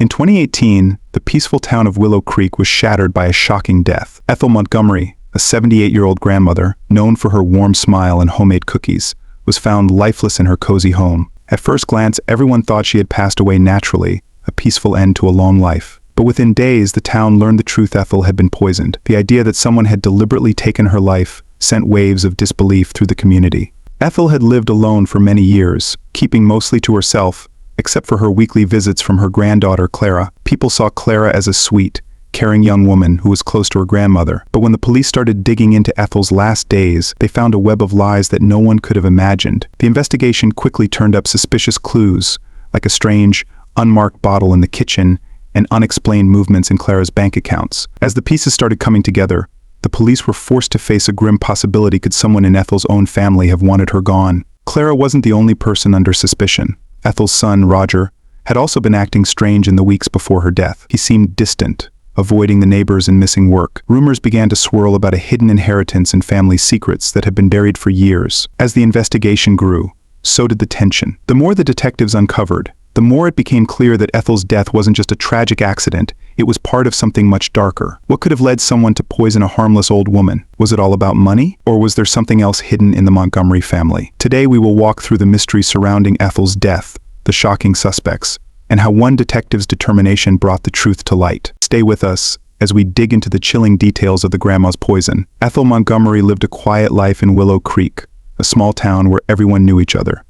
In 2018, the peaceful town of Willow Creek was shattered by a shocking death. Ethel Montgomery, a 78-year-old grandmother, known for her warm smile and homemade cookies, was found lifeless in her cozy home. At first glance, everyone thought she had passed away naturally, a peaceful end to a long life. But within days, the town learned the truth: Ethel had been poisoned. The idea that someone had deliberately taken her life sent waves of disbelief through the community. Ethel had lived alone for many years, keeping mostly to herself, except for her weekly visits from her granddaughter Clara. People saw Clara as a sweet, caring young woman who was close to her grandmother. But when the police started digging into Ethel's last days, they found a web of lies that no one could have imagined. The investigation quickly turned up suspicious clues, like a strange, unmarked bottle in the kitchen and unexplained movements in Clara's bank accounts. As the pieces started coming together, the police were forced to face a grim possibility: could someone in Ethel's own family have wanted her gone? Clara wasn't the only person under suspicion. Ethel's son, Roger, had also been acting strange in the weeks before her death. He seemed distant, avoiding the neighbors and missing work. Rumors began to swirl about a hidden inheritance and family secrets that had been buried for years. As the investigation grew, so did the tension. The more the detectives uncovered, the more it became clear that Ethel's death wasn't just a tragic accident, it was part of something much darker. What could have led someone to poison a harmless old woman? Was it all about money? Or was there something else hidden in the Montgomery family? Today we will walk through the mystery surrounding Ethel's death, the shocking suspects, and how one detective's determination brought the truth to light. Stay with us as we dig into the chilling details of the grandma's poison. Ethel Montgomery lived a quiet life in Willow Creek, a small town where everyone knew each other.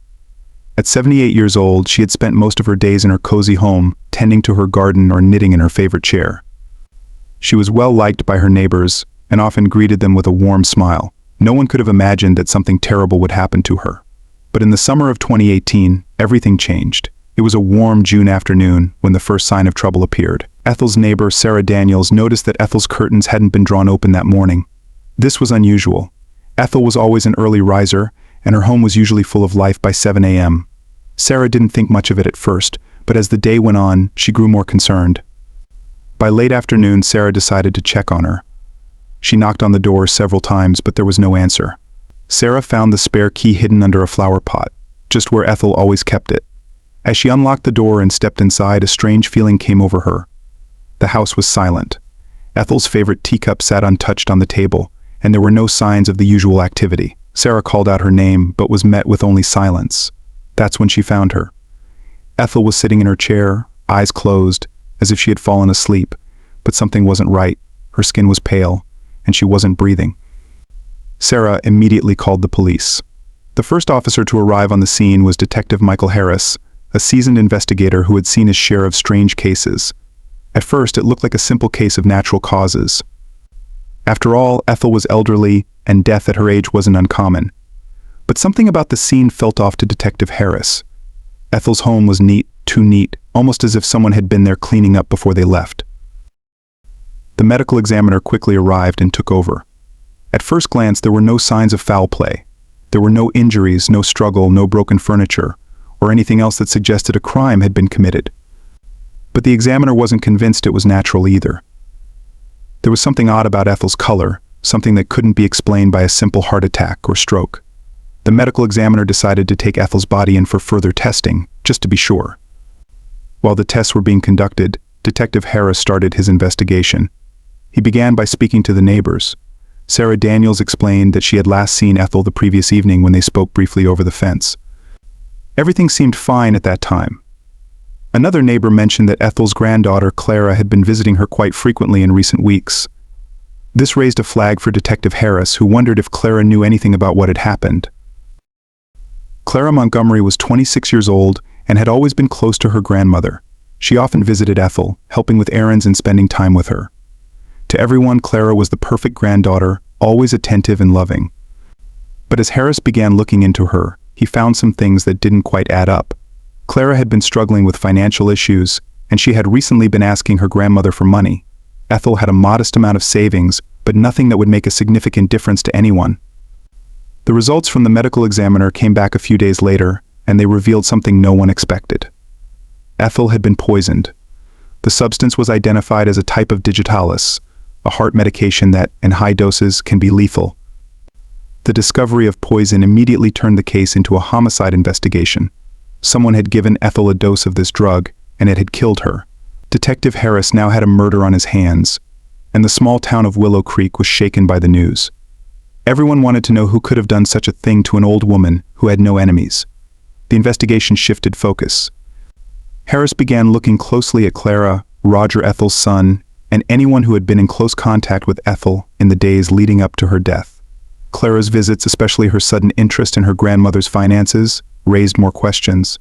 At 78 years old, she had spent most of her days in her cozy home, tending to her garden or knitting in her favorite chair. She was well liked by her neighbors and often greeted them with a warm smile. No one could have imagined that something terrible would happen to her. But in the summer of 2018, everything changed. It was a warm June afternoon when the first sign of trouble appeared. Ethel's neighbor, Sarah Daniels, noticed that Ethel's curtains hadn't been drawn open that morning. This was unusual. Ethel was always an early riser, and her home was usually full of life by 7 a.m. Sarah didn't think much of it at first, but as the day went on, she grew more concerned. By late afternoon, Sarah decided to check on her. She knocked on the door several times, but there was no answer. Sarah found the spare key hidden under a flower pot, just where Ethel always kept it. As she unlocked the door and stepped inside, a strange feeling came over her. The house was silent. Ethel's favorite teacup sat untouched on the table, and there were no signs of the usual activity. Sarah called out her name, but was met with only silence. That's when she found her. Ethel was sitting in her chair, eyes closed, as if she had fallen asleep, but something wasn't right. Her skin was pale, and she wasn't breathing. Sarah immediately called the police. The first officer to arrive on the scene was Detective Michael Harris, a seasoned investigator who had seen his share of strange cases. At first, it looked like a simple case of natural causes. After all, Ethel was elderly, and death at her age wasn't uncommon. But something about the scene felt off to Detective Harris. Ethel's home was neat, too neat, almost as if someone had been there cleaning up before they left. The medical examiner quickly arrived and took over. At first glance, there were no signs of foul play. There were no injuries, no struggle, no broken furniture, or anything else that suggested a crime had been committed. But the examiner wasn't convinced it was natural either. There was something odd about Ethel's color, something that couldn't be explained by a simple heart attack or stroke. The medical examiner decided to take Ethel's body in for further testing, just to be sure. While the tests were being conducted, Detective Harris started his investigation. He began by speaking to the neighbors. Sarah Daniels explained that she had last seen Ethel the previous evening when they spoke briefly over the fence. Everything seemed fine at that time. Another neighbor mentioned that Ethel's granddaughter, Clara, had been visiting her quite frequently in recent weeks. This raised a flag for Detective Harris, who wondered if Clara knew anything about what had happened. Clara Montgomery was 26 years old and had always been close to her grandmother. She often visited Ethel, helping with errands and spending time with her. To everyone, Clara was the perfect granddaughter, always attentive and loving. But as Harris began looking into her, he found some things that didn't quite add up. Clara had been struggling with financial issues, and she had recently been asking her grandmother for money. Ethel had a modest amount of savings, but nothing that would make a significant difference to anyone. The results from the medical examiner came back a few days later, and they revealed something no one expected. Ethel had been poisoned. The substance was identified as a type of digitalis, a heart medication that, in high doses, can be lethal. The discovery of poison immediately turned the case into a homicide investigation. Someone had given Ethel a dose of this drug, and it had killed her. Detective Harris now had a murder on his hands, and the small town of Willow Creek was shaken by the news. Everyone wanted to know who could have done such a thing to an old woman who had no enemies. The investigation shifted focus. Harris began looking closely at Clara, Roger Ethel's son, and anyone who had been in close contact with Ethel in the days leading up to her death. Clara's visits, especially her sudden interest in her grandmother's finances, raised more questions.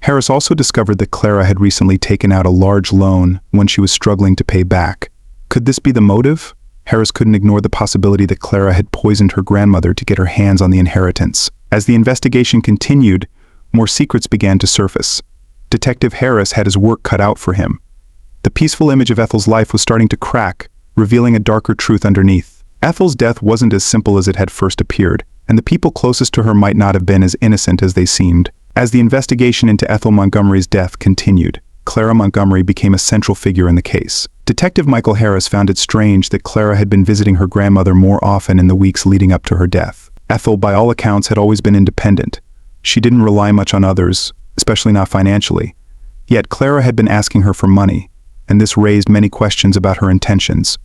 Harris also discovered that Clara had recently taken out a large loan when she was struggling to pay back. Could this be the motive? Harris couldn't ignore the possibility that Clara had poisoned her grandmother to get her hands on the inheritance. As the investigation continued, more secrets began to surface. Detective Harris had his work cut out for him. The peaceful image of Ethel's life was starting to crack, revealing a darker truth underneath. Ethel's death wasn't as simple as it had first appeared, and the people closest to her might not have been as innocent as they seemed. As the investigation into Ethel Montgomery's death continued, Clara Montgomery became a central figure in the case. Detective Michael Harris found it strange that Clara had been visiting her grandmother more often in the weeks leading up to her death. Ethel, by all accounts, had always been independent. She didn't rely much on others, especially not financially. Yet Clara had been asking her for money, and this raised many questions about her intentions.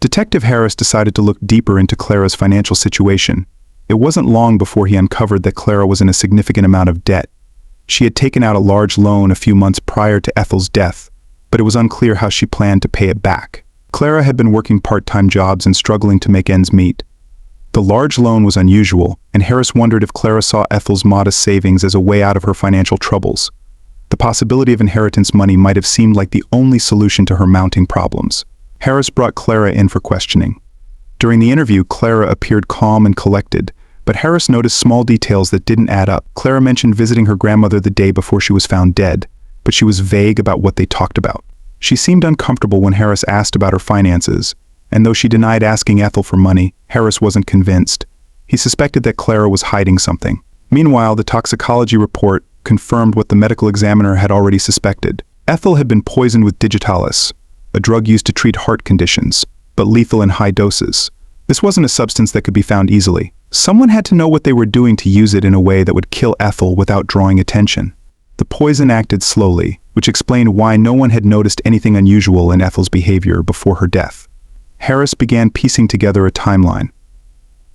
Detective Harris decided to look deeper into Clara's financial situation. It wasn't long before he uncovered that Clara was in a significant amount of debt. She had taken out a large loan a few months prior to Ethel's death, but it was unclear how she planned to pay it back. Clara had been working part-time jobs and struggling to make ends meet. The large loan was unusual, and Harris wondered if Clara saw Ethel's modest savings as a way out of her financial troubles. The possibility of inheritance money might have seemed like the only solution to her mounting problems. Harris brought Clara in for questioning. During the interview, Clara appeared calm and collected, but Harris noticed small details that didn't add up. Clara mentioned visiting her grandmother the day before she was found dead, but she was vague about what they talked about. She seemed uncomfortable when Harris asked about her finances, and though she denied asking Ethel for money, Harris wasn't convinced. He suspected that Clara was hiding something. Meanwhile, the toxicology report confirmed what the medical examiner had already suspected. Ethel had been poisoned with digitalis, a drug used to treat heart conditions, but lethal in high doses. This wasn't a substance that could be found easily. Someone had to know what they were doing to use it in a way that would kill Ethel without drawing attention. The poison acted slowly, which explained why no one had noticed anything unusual in Ethel's behavior before her death. Harris began piecing together a timeline.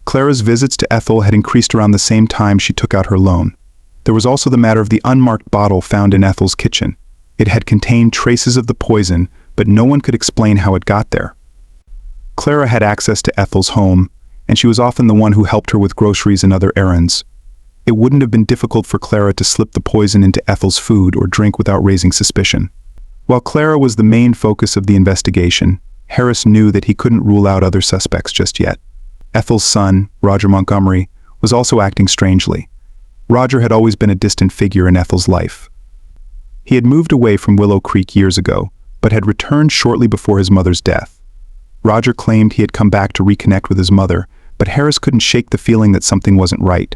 Clara's visits to Ethel had increased around the same time she took out her loan. There was also the matter of the unmarked bottle found in Ethel's kitchen. It had contained traces of the poison, but no one could explain how it got there. Clara had access to Ethel's home, and she was often the one who helped her with groceries and other errands. It wouldn't have been difficult for Clara to slip the poison into Ethel's food or drink without raising suspicion. While Clara was the main focus of the investigation, Harris knew that he couldn't rule out other suspects just yet. Ethel's son, Roger Montgomery, was also acting strangely. Roger had always been a distant figure in Ethel's life. He had moved away from Willow Creek years ago, but had returned shortly before his mother's death. Roger claimed he had come back to reconnect with his mother, but Harris couldn't shake the feeling that something wasn't right.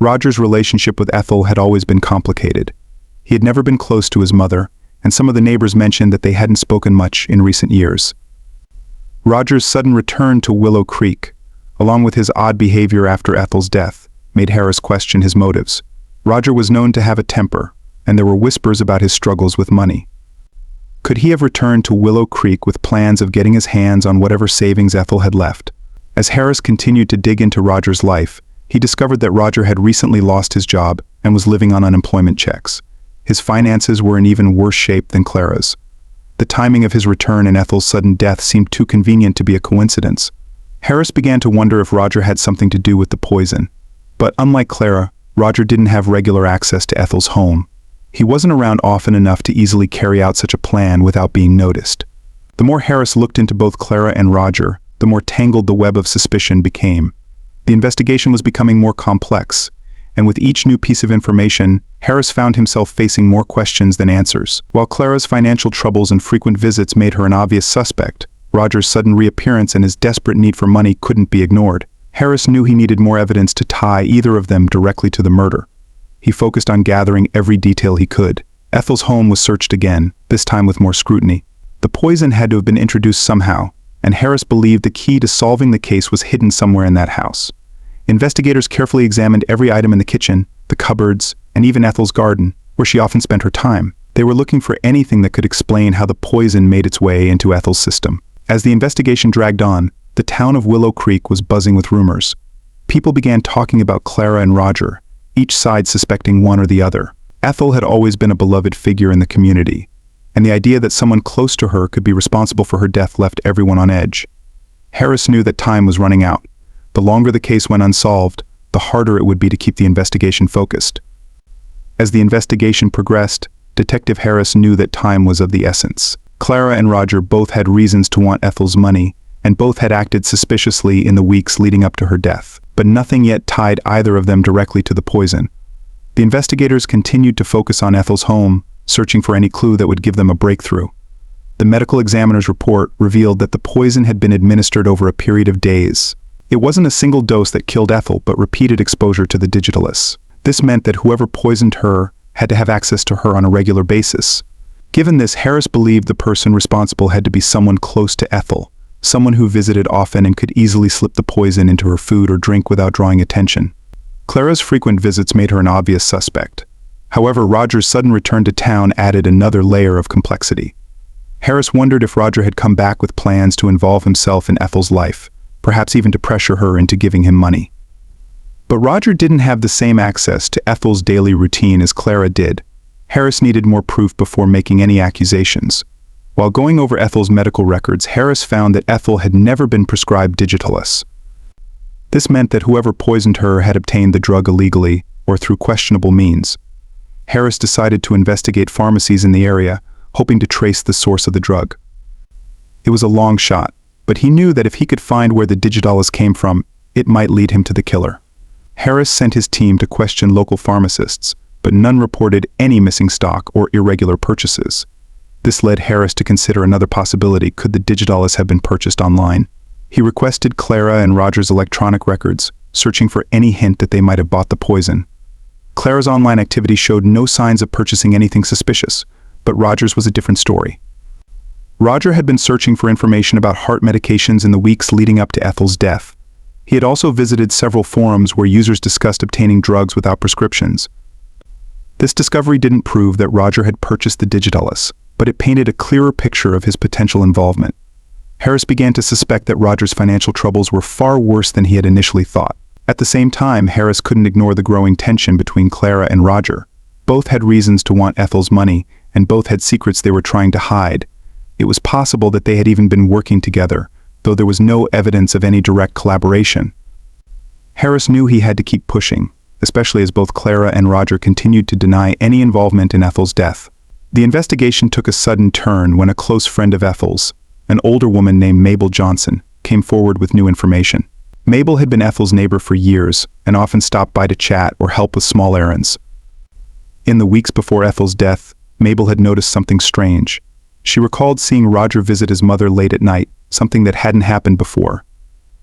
Roger's relationship with Ethel had always been complicated. He had never been close to his mother, and some of the neighbors mentioned that they hadn't spoken much in recent years. Roger's sudden return to Willow Creek, along with his odd behavior after Ethel's death, made Harris question his motives. Roger was known to have a temper, and there were whispers about his struggles with money. Could he have returned to Willow Creek with plans of getting his hands on whatever savings Ethel had left? As Harris continued to dig into Roger's life, he discovered that Roger had recently lost his job and was living on unemployment checks. His finances were in even worse shape than Clara's. The timing of his return and Ethel's sudden death seemed too convenient to be a coincidence. Harris began to wonder if Roger had something to do with the poison. But unlike Clara, Roger didn't have regular access to Ethel's home. He wasn't around often enough to easily carry out such a plan without being noticed. The more Harris looked into both Clara and Roger, the more tangled the web of suspicion became. The investigation was becoming more complex, and with each new piece of information, Harris found himself facing more questions than answers. While Clara's financial troubles and frequent visits made her an obvious suspect, Roger's sudden reappearance and his desperate need for money couldn't be ignored. Harris knew he needed more evidence to tie either of them directly to the murder. He focused on gathering every detail he could. Ethel's home was searched again, this time with more scrutiny. The poison had to have been introduced somehow, and Harris believed the key to solving the case was hidden somewhere in that house. Investigators carefully examined every item in the kitchen, the cupboards, and even Ethel's garden, where she often spent her time. They were looking for anything that could explain how the poison made its way into Ethel's system. As the investigation dragged on, the town of Willow Creek was buzzing with rumors. People began talking about Clara and Roger, each side suspecting one or the other. Ethel had always been a beloved figure in the community, and the idea that someone close to her could be responsible for her death left everyone on edge. Harris knew that time was running out. The longer the case went unsolved, the harder it would be to keep the investigation focused. As the investigation progressed, Detective Harris knew that time was of the essence. Clara and Roger both had reasons to want Ethel's money, and both had acted suspiciously in the weeks leading up to her death, but nothing yet tied either of them directly to the poison. The investigators continued to focus on Ethel's home, searching for any clue that would give them a breakthrough. The medical examiner's report revealed that the poison had been administered over a period of days. It wasn't a single dose that killed Ethel, but repeated exposure to the digitalis. This meant that whoever poisoned her had to have access to her on a regular basis. Given this, Harris believed the person responsible had to be someone close to Ethel, someone who visited often and could easily slip the poison into her food or drink without drawing attention. Clara's frequent visits made her an obvious suspect. However, Roger's sudden return to town added another layer of complexity. Harris wondered if Roger had come back with plans to involve himself in Ethel's life, perhaps even to pressure her into giving him money. But Roger didn't have the same access to Ethel's daily routine as Clara did. Harris needed more proof before making any accusations. While going over Ethel's medical records, Harris found that Ethel had never been prescribed digitalis. This meant that whoever poisoned her had obtained the drug illegally or through questionable means. Harris decided to investigate pharmacies in the area, hoping to trace the source of the drug. It was a long shot, but he knew that if he could find where the digitalis came from, it might lead him to the killer. Harris sent his team to question local pharmacists, but none reported any missing stock or irregular purchases. This led Harris to consider another possibility: could the digitalis have been purchased online? He requested Clara and Roger's electronic records, searching for any hint that they might have bought the poison. Clara's online activity showed no signs of purchasing anything suspicious, but Roger's was a different story. Roger had been searching for information about heart medications in the weeks leading up to Ethel's death. He had also visited several forums where users discussed obtaining drugs without prescriptions. This discovery didn't prove that Roger had purchased the digitalis, but it painted a clearer picture of his potential involvement. Harris began to suspect that Roger's financial troubles were far worse than he had initially thought. At the same time, Harris couldn't ignore the growing tension between Clara and Roger. Both had reasons to want Ethel's money, and both had secrets they were trying to hide. It was possible that they had even been working together, though there was no evidence of any direct collaboration. Harris knew he had to keep pushing, especially as both Clara and Roger continued to deny any involvement in Ethel's death. The investigation took a sudden turn when a close friend of Ethel's, an older woman named Mabel Johnson, came forward with new information. Mabel had been Ethel's neighbor for years and often stopped by to chat or help with small errands. In the weeks before Ethel's death, Mabel had noticed something strange. She recalled seeing Roger visit his mother late at night, something that hadn't happened before.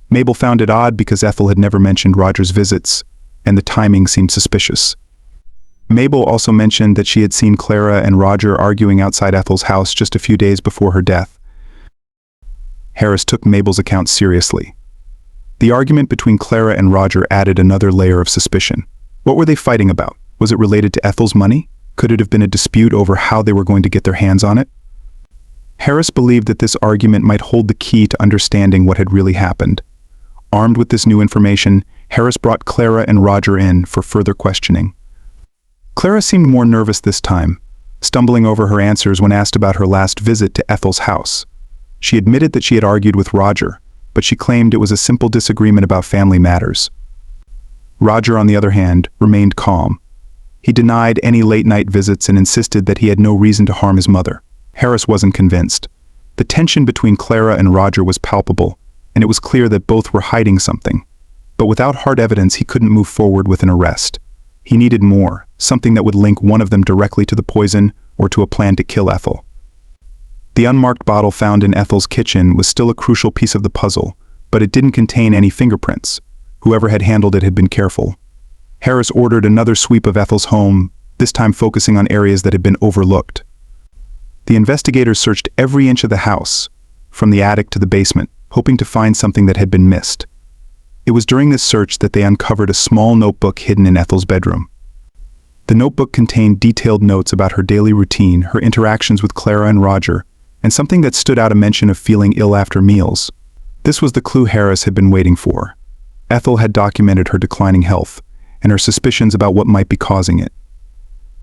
Mabel found it odd because Ethel had never mentioned Roger's visits, and the timing seemed suspicious. Mabel also mentioned that she had seen Clara and Roger arguing outside Ethel's house just a few days before her death. Harris took Mabel's account seriously. The argument between Clara and Roger added another layer of suspicion. What were they fighting about? Was it related to Ethel's money? Could it have been a dispute over how they were going to get their hands on it? Harris believed that this argument might hold the key to understanding what had really happened. Armed with this new information, Harris brought Clara and Roger in for further questioning. Clara seemed more nervous this time, stumbling over her answers when asked about her last visit to Ethel's house. She admitted that she had argued with Roger, but she claimed it was a simple disagreement about family matters. Roger, on the other hand, remained calm. He denied any late-night visits and insisted that he had no reason to harm his mother. Harris wasn't convinced. The tension between Clara and Roger was palpable, and it was clear that both were hiding something. But without hard evidence, he couldn't move forward with an arrest. He needed more, something that would link one of them directly to the poison or to a plan to kill Ethel. The unmarked bottle found in Ethel's kitchen was still a crucial piece of the puzzle, but it didn't contain any fingerprints. Whoever had handled it had been careful. Harris ordered another sweep of Ethel's home, this time focusing on areas that had been overlooked. The investigators searched every inch of the house, from the attic to the basement, hoping to find something that had been missed. It was during this search that they uncovered a small notebook hidden in Ethel's bedroom. The notebook contained detailed notes about her daily routine, her interactions with Clara and Roger, and something that stood out: a mention of feeling ill after meals. This was the clue Harris had been waiting for. Ethel had documented her declining health, and her suspicions about what might be causing it.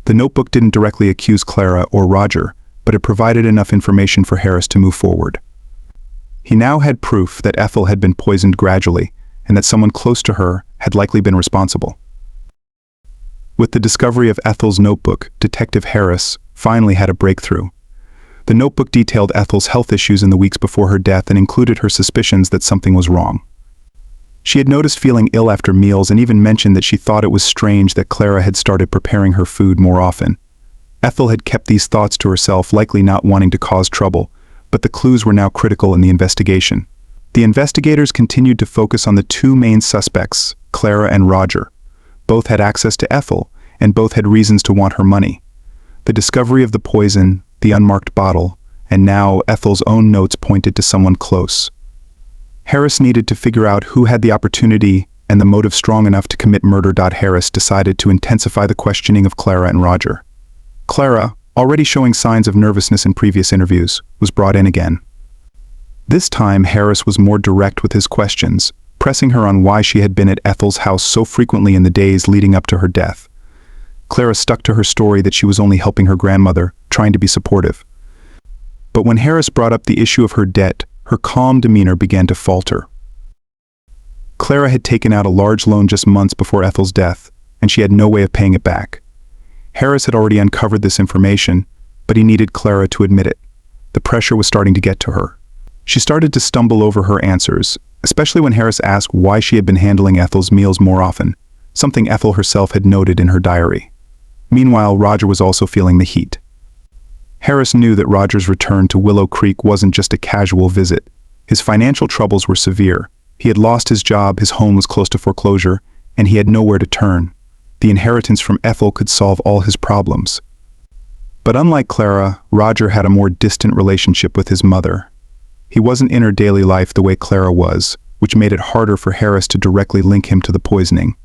The notebook didn't directly accuse Clara or Roger, but it provided enough information for Harris to move forward. He now had proof that Ethel had been poisoned gradually, and that someone close to her had likely been responsible. With the discovery of Ethel's notebook, Detective Harris finally had a breakthrough. The notebook detailed Ethel's health issues in the weeks before her death and included her suspicions that something was wrong. She had noticed feeling ill after meals and even mentioned that she thought it was strange that Clara had started preparing her food more often. Ethel had kept these thoughts to herself, likely not wanting to cause trouble, but the clues were now critical in the investigation. The investigators continued to focus on the two main suspects, Clara and Roger. Both had access to Ethel, and both had reasons to want her money. The discovery of the poison, the unmarked bottle, and now Ethel's own notes pointed to someone close. Harris needed to figure out who had the opportunity and the motive strong enough to commit murder. Harris decided to intensify the questioning of Clara and Roger. Clara, already showing signs of nervousness in previous interviews, was brought in again. This time Harris was more direct with his questions, pressing her on why she had been at Ethel's house so frequently in the days leading up to her death. Clara stuck to her story that she was only helping her grandmother, trying to be supportive. But when Harris brought up the issue of her debt, her calm demeanor began to falter. Clara had taken out a large loan just months before Ethel's death, and she had no way of paying it back. Harris had already uncovered this information, but he needed Clara to admit it. The pressure was starting to get to her. She started to stumble over her answers, especially when Harris asked why she had been handling Ethel's meals more often, something Ethel herself had noted in her diary. Meanwhile, Roger was also feeling the heat. Harris knew that Roger's return to Willow Creek wasn't just a casual visit. His financial troubles were severe. He had lost his job, his home was close to foreclosure, and he had nowhere to turn. The inheritance from Ethel could solve all his problems. But unlike Clara, Roger had a more distant relationship with his mother. He wasn't in her daily life the way Clara was, which made it harder for Harris to directly link him to the poisoning.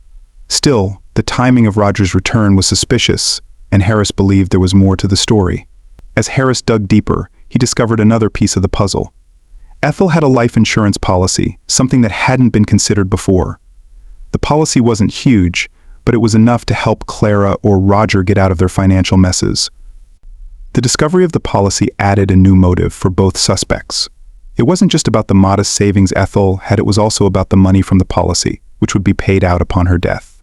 Still, the timing of Roger's return was suspicious, and Harris believed there was more to the story. As Harris dug deeper, he discovered another piece of the puzzle. Ethel had a life insurance policy, something that hadn't been considered before. The policy wasn't huge, but it was enough to help Clara or Roger get out of their financial messes. The discovery of the policy added a new motive for both suspects. It wasn't just about the modest savings Ethel had, it was also about the money from the policy, which would be paid out upon her death.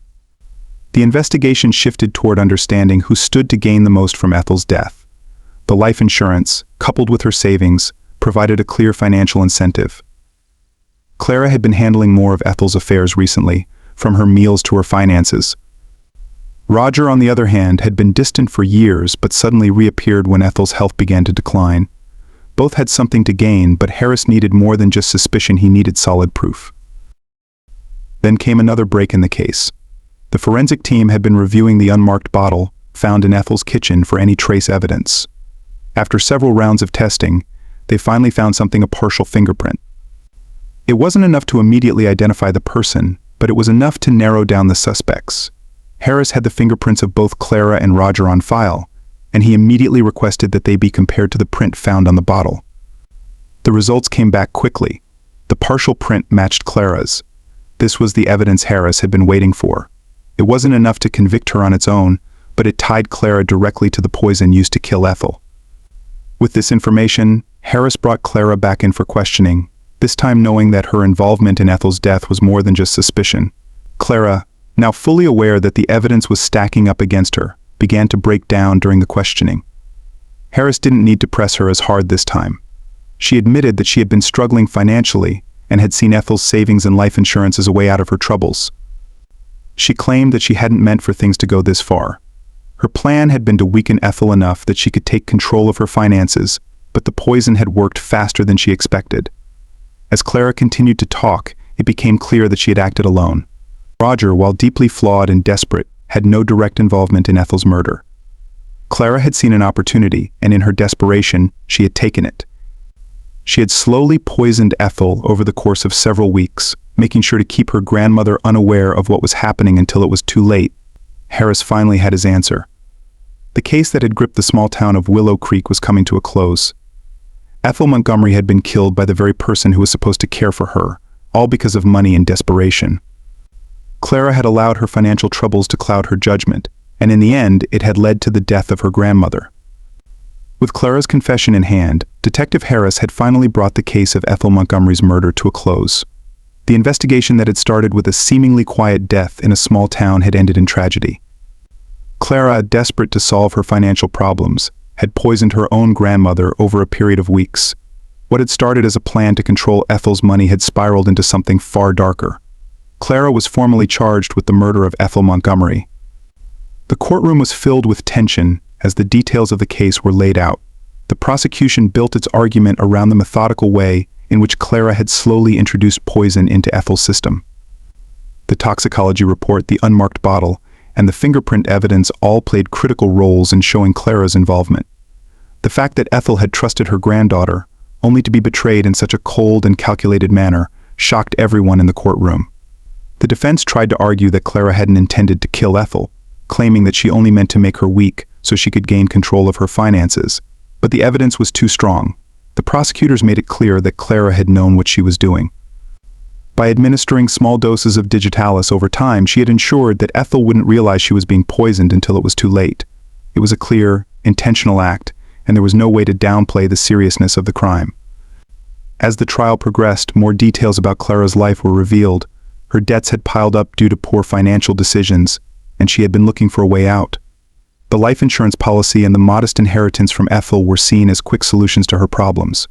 The investigation shifted toward understanding who stood to gain the most from Ethel's death. The life insurance, coupled with her savings, provided a clear financial incentive. Clara had been handling more of Ethel's affairs recently, from her meals to her finances. Roger, on the other hand, had been distant for years but suddenly reappeared when Ethel's health began to decline. Both had something to gain, but Harris needed more than just suspicion, he needed solid proof. Then came another break in the case. The forensic team had been reviewing the unmarked bottle found in Ethel's kitchen for any trace evidence. After several rounds of testing, they finally found something: a partial fingerprint. It wasn't enough to immediately identify the person, but it was enough to narrow down the suspects. Harris had the fingerprints of both Clara and Roger on file, and he immediately requested that they be compared to the print found on the bottle. The results came back quickly. The partial print matched Clara's. This was the evidence Harris had been waiting for. It wasn't enough to convict her on its own, but it tied Clara directly to the poison used to kill Ethel. With this information, Harris brought Clara back in for questioning, this time knowing that her involvement in Ethel's death was more than just suspicion. Clara, now fully aware that the evidence was stacking up against her, began to break down during the questioning. Harris didn't need to press her as hard this time. She admitted that she had been struggling financially and had seen Ethel's savings and life insurance as a way out of her troubles. She claimed that she hadn't meant for things to go this far. Her plan had been to weaken Ethel enough that she could take control of her finances, but the poison had worked faster than she expected. As Clara continued to talk, it became clear that she had acted alone. Roger, while deeply flawed and desperate, had no direct involvement in Ethel's murder. Clara had seen an opportunity, and in her desperation, she had taken it. She had slowly poisoned Ethel over the course of several weeks, making sure to keep her grandmother unaware of what was happening until it was too late. Harris finally had his answer. The case that had gripped the small town of Willow Creek was coming to a close. Ethel Montgomery had been killed by the very person who was supposed to care for her, all because of money and desperation. Clara had allowed her financial troubles to cloud her judgment, and in the end, it had led to the death of her grandmother. With Clara's confession in hand, Detective Harris had finally brought the case of Ethel Montgomery's murder to a close. The investigation that had started with a seemingly quiet death in a small town had ended in tragedy. Clara, desperate to solve her financial problems, had poisoned her own grandmother over a period of weeks. What had started as a plan to control Ethel's money had spiraled into something far darker. Clara was formally charged with the murder of Ethel Montgomery. The courtroom was filled with tension as the details of the case were laid out. The prosecution built its argument around the methodical way in which Clara had slowly introduced poison into Ethel's system. The toxicology report, the unmarked bottle, and the fingerprint evidence all played critical roles in showing Clara's involvement. The fact that Ethel had trusted her granddaughter, only to be betrayed in such a cold and calculated manner, shocked everyone in the courtroom. The defense tried to argue that Clara hadn't intended to kill Ethel, claiming that she only meant to make her weak so she could gain control of her finances. But the evidence was too strong. The prosecutors made it clear that Clara had known what she was doing. By administering small doses of digitalis over time, she had ensured that Ethel wouldn't realize she was being poisoned until it was too late. It was a clear, intentional act, and there was no way to downplay the seriousness of the crime. As the trial progressed, more details about Clara's life were revealed. Her debts had piled up due to poor financial decisions, and she had been looking for a way out. The life insurance policy and the modest inheritance from Ethel were seen as quick solutions to her problems.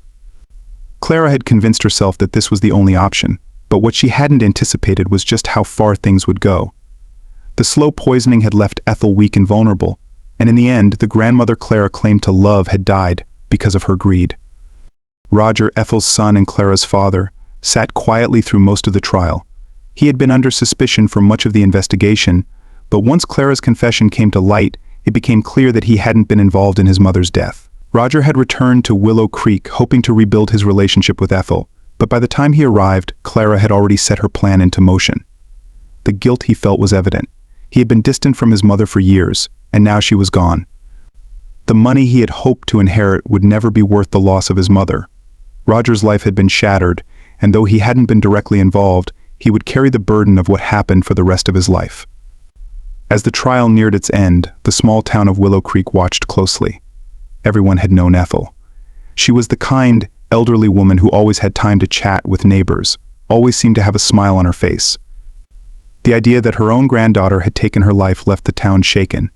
Clara had convinced herself that this was the only option, but what she hadn't anticipated was just how far things would go. The slow poisoning had left Ethel weak and vulnerable, and in the end, the grandmother Clara claimed to love had died because of her greed. Roger, Ethel's son and Clara's father, sat quietly through most of the trial. He had been under suspicion for much of the investigation, but once Clara's confession came to light, it became clear that he hadn't been involved in his mother's death. Roger had returned to Willow Creek hoping to rebuild his relationship with Ethel, but by the time he arrived, Clara had already set her plan into motion. The guilt he felt was evident. He had been distant from his mother for years, and now she was gone. The money he had hoped to inherit would never be worth the loss of his mother. Roger's life had been shattered, and though he hadn't been directly involved, he would carry the burden of what happened for the rest of his life. As the trial neared its end, the small town of Willow Creek watched closely. Everyone had known Ethel. She was the kind, elderly woman who always had time to chat with neighbors, always seemed to have a smile on her face. The idea that her own granddaughter had taken her life left the town shaken.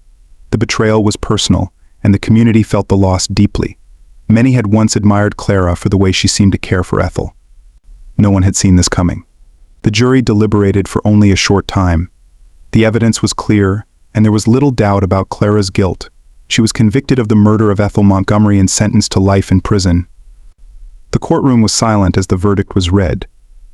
The betrayal was personal, and the community felt the loss deeply. Many had once admired Clara for the way she seemed to care for Ethel. No one had seen this coming. The jury deliberated for only a short time. The evidence was clear, and there was little doubt about Clara's guilt. She was convicted of the murder of Ethel Montgomery and sentenced to life in prison. The courtroom was silent as the verdict was read.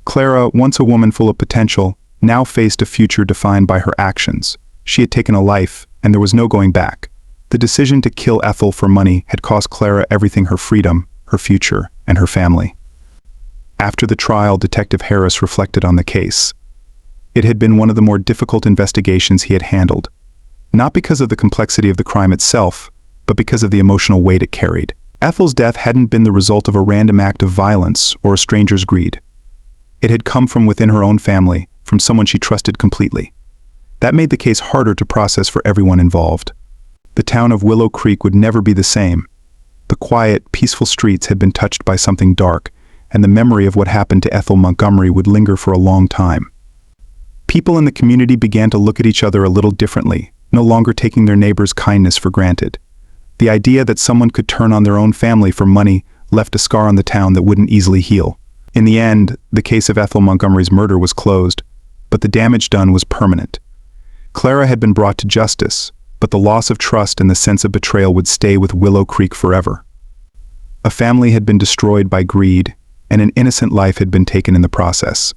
Clara, once a woman full of potential, now faced a future defined by her actions. She had taken a life, and there was no going back. The decision to kill Ethel for money had cost Clara everything: her freedom, her future, and her family. After the trial, Detective Harris reflected on the case. It had been one of the more difficult investigations he had handled, not because of the complexity of the crime itself, but because of the emotional weight it carried. Ethel's death hadn't been the result of a random act of violence or a stranger's greed. It had come from within her own family, from someone she trusted completely. That made the case harder to process for everyone involved. The town of Willow Creek would never be the same. The quiet, peaceful streets had been touched by something dark, and the memory of what happened to Ethel Montgomery would linger for a long time. People in the community began to look at each other a little differently, no longer taking their neighbors' kindness for granted. The idea that someone could turn on their own family for money left a scar on the town that wouldn't easily heal. In the end, the case of Ethel Montgomery's murder was closed, but the damage done was permanent. Clara had been brought to justice, but the loss of trust and the sense of betrayal would stay with Willow Creek forever. A family had been destroyed by greed, and an innocent life had been taken in the process.